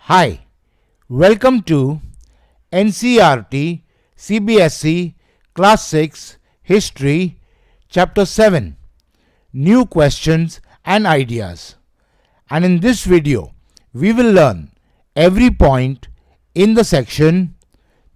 Hi, welcome to NCERT CBSE Class 6 History Chapter 7 New Questions and Ideas. And in this video, we will learn every point in the section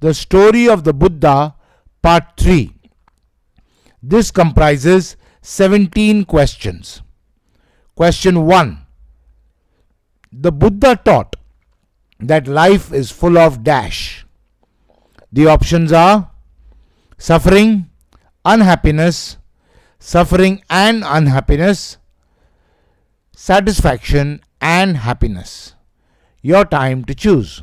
The Story of the Buddha Part 3. This comprises 17 questions. Question 1. The Buddha taught that life is full of dash. The options are suffering, unhappiness, suffering and unhappiness, satisfaction and happiness. Your time to choose.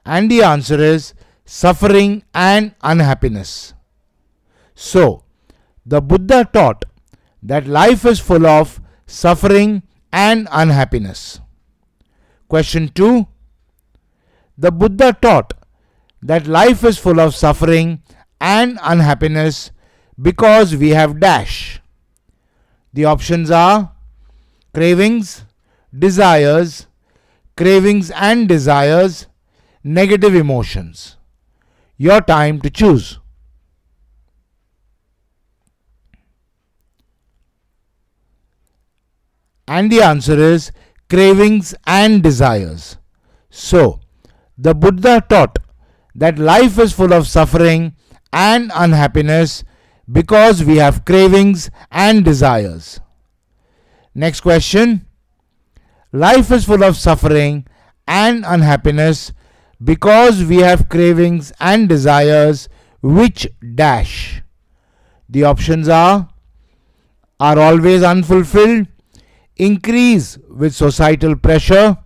And the answer is suffering and unhappiness. So, the Buddha taught that life is full of suffering and unhappiness. Question 2. The Buddha taught that life is full of suffering and unhappiness because we have dash. The options are cravings, desires, cravings and desires, negative emotions. Your time to choose. And the answer is cravings and desires. So, the Buddha taught that life is full of suffering and unhappiness because we have cravings and desires. Next question. Life is full of suffering and unhappiness because we have cravings and desires which dash. The options are always unfulfilled, increase with societal pressure,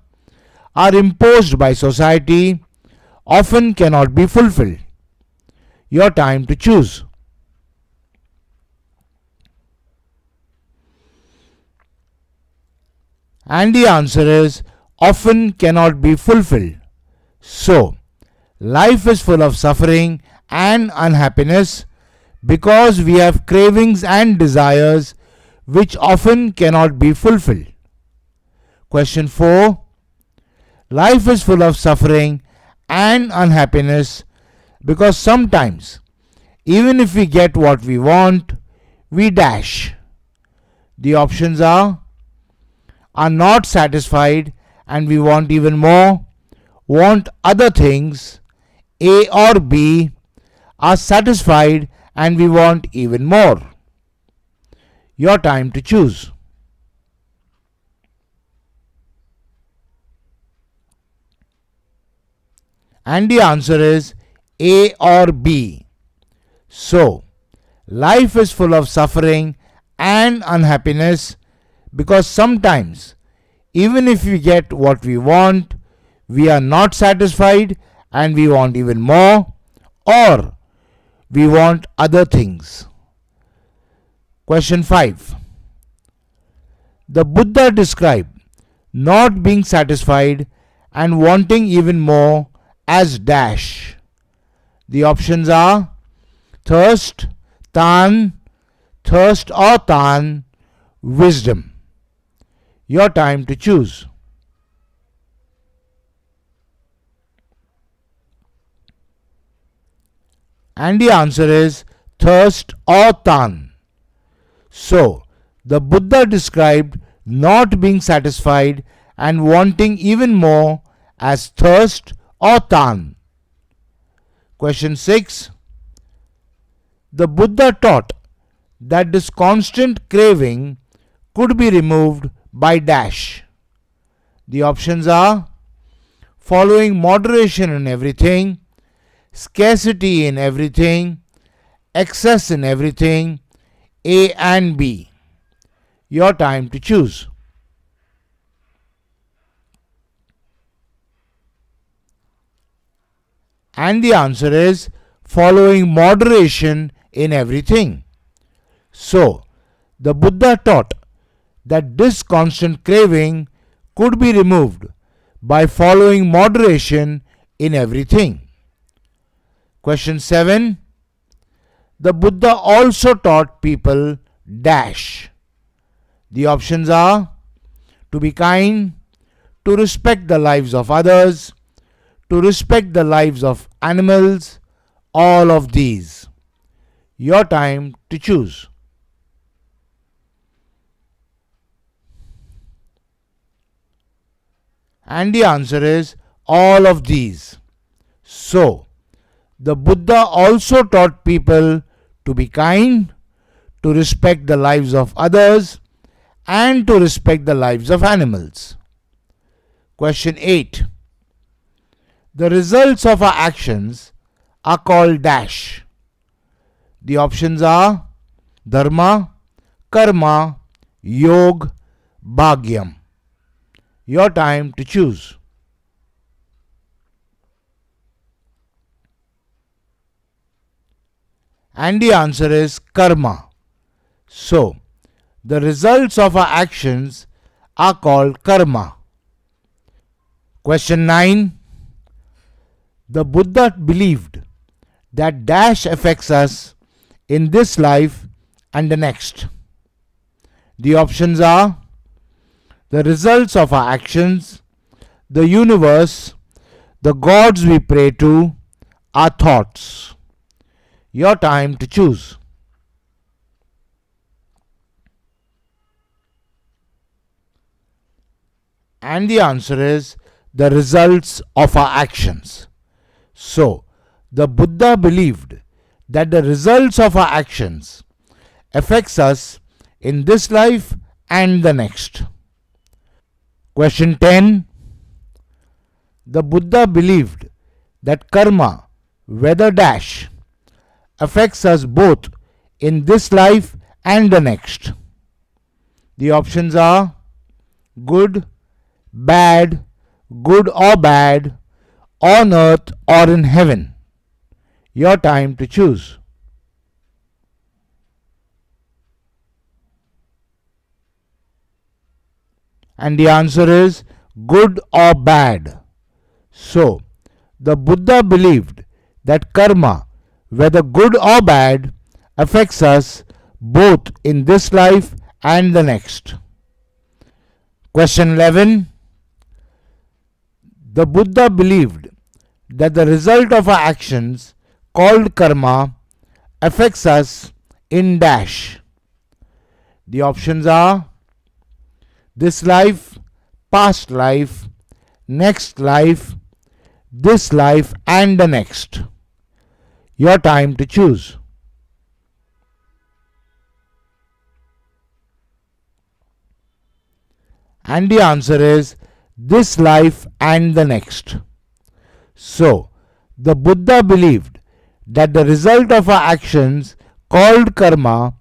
are imposed by society, often cannot be fulfilled. Your time to choose. And the answer is often cannot be fulfilled. So, life is full of suffering and unhappiness because we have cravings and desires which often cannot be fulfilled. Question 4. Life is full of suffering and unhappiness because sometimes, even if we get what we want, we dash. The options are not satisfied and we want even more, want other things, A or B, are satisfied and we want even more. Your time to choose. And the answer is A or B. So, life is full of suffering and unhappiness because sometimes, even if we get what we want, we are not satisfied and we want even more, or we want other things. Question 5. The Buddha described not being satisfied and wanting even more as dash. The options are thirst, thirst or tan, wisdom. Your time to choose. And the answer is thirst or tan. So, the Buddha described not being satisfied and wanting even more as thirst or tan. Question 6. The Buddha taught that this constant craving could be removed by dash. The options are following moderation in everything, scarcity in everything, excess in everything, A and B. Your time to choose. And the answer is following moderation in everything. So, the Buddha taught that this constant craving could be removed by following moderation in everything. Question 7. The Buddha also taught people dash. The options are to be kind, to respect the lives of others, to respect the lives of animals, all of these. Your time to choose. And the answer is all of these. So, the Buddha also taught people to be kind, to respect the lives of others, and to respect the lives of animals. Question 8. The results of our actions are called dash. The options are dharma, karma, yog, bhagyam. Your time to choose. And the answer is karma. So, the results of our actions are called karma. Question 9. The Buddha believed that dash affects us in this life and the next. The options are the results of our actions, the universe, the gods we pray to, our thoughts. Your time to choose. And the answer is the results of our actions. So, the Buddha believed that the results of our actions affects us in this life and the next. Question 10. The Buddha believed that karma, whether dash, affects us both in this life and the next. The options are good, bad, good or bad, on earth or in heaven. Your time to choose. And the answer is good or bad. So, the Buddha believed that karma, whether good or bad, affects us both in this life and the next. Question 11. The Buddha believed that the result of our actions, called karma, affects us in dash. The options are this life, past life, next life, this life, and the next. Your time to choose. And the answer is this life and the next. So, the Buddha believed that the result of our actions, called karma,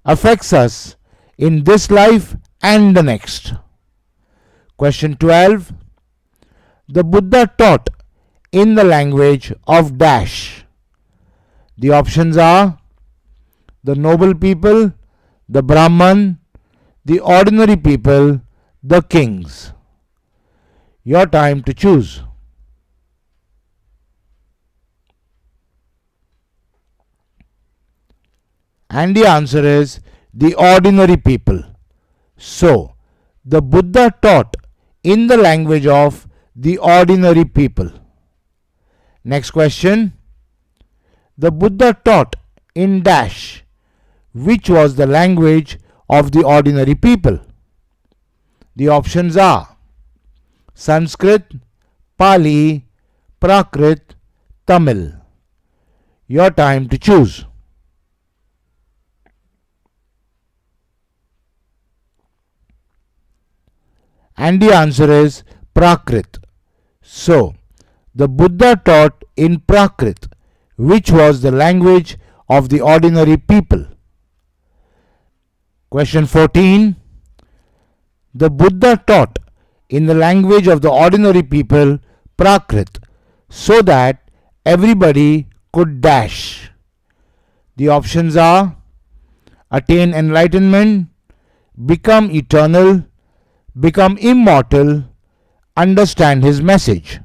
affects us in this life and the next. Question 12. The Buddha taught in the language of dash. The options are the noble people, the Brahman, the ordinary people, the kings. Your time to choose. And the answer is the ordinary people. So, the Buddha taught in the language of the ordinary people. Next question. The Buddha taught in dash, which was the language of the ordinary people. The options are Sanskrit, Pali, Prakrit, Tamil. Your time to choose. And the answer is Prakrit. So, the Buddha taught in Prakrit, which was the language of the ordinary people. Question 14. The Buddha taught in the language of the ordinary people, Prakrit, so that everybody could dash. The options are attain enlightenment, become eternal, become immortal, understand his message.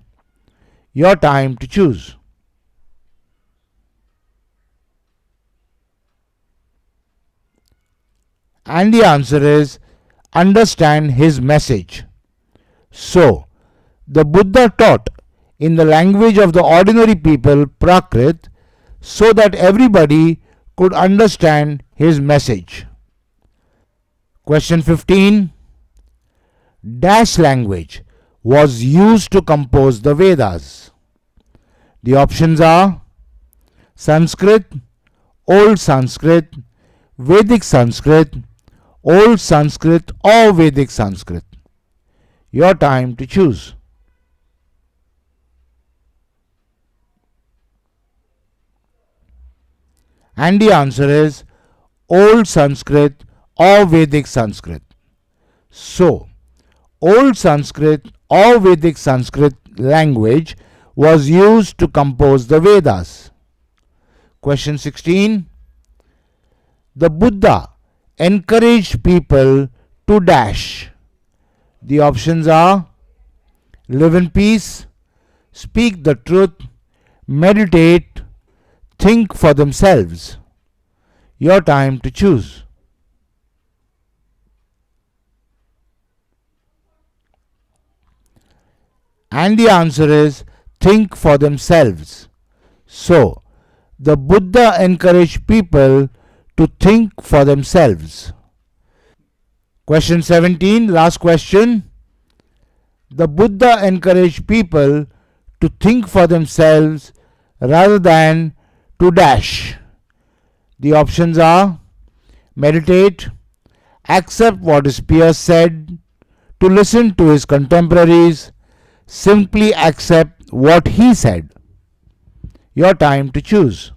Your time to choose. And the answer is understand his message. So, the Buddha taught in the language of the ordinary people, Prakrit, so that everybody could understand his message. Question 15. Dash language was used to compose the Vedas. The options are Sanskrit, Old Sanskrit, Vedic Sanskrit, Old Sanskrit or Vedic Sanskrit. Your time to choose. And the answer is Old Sanskrit or Vedic Sanskrit. So, Old Sanskrit or Vedic Sanskrit language was used to compose the Vedas. Question 16. The Buddha encouraged people to dash. The options are live in peace, speak the truth, meditate, think for themselves. Your time to choose. And the answer is think for themselves. So, the Buddha encouraged people to think for themselves. Question 17, last question. The Buddha encouraged people to think for themselves rather than to dash. The options are meditate, accept what his peers said, to listen to his contemporaries, simply accept what he said. Your time to choose.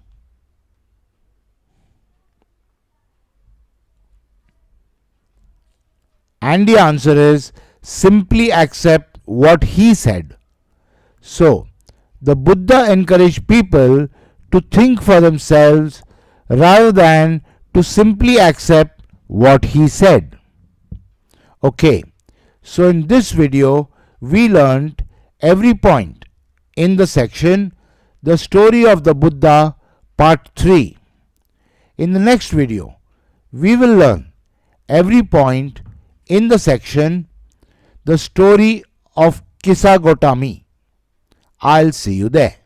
And the answer is simply accept what he said. So, the Buddha encouraged people to think for themselves rather than to simply accept what he said. Okay, so in this video we learned every point in the section The Story of the Buddha Part 3. In the next video we will learn every point in the section The Story of Kisa Gotami. I'll see you there.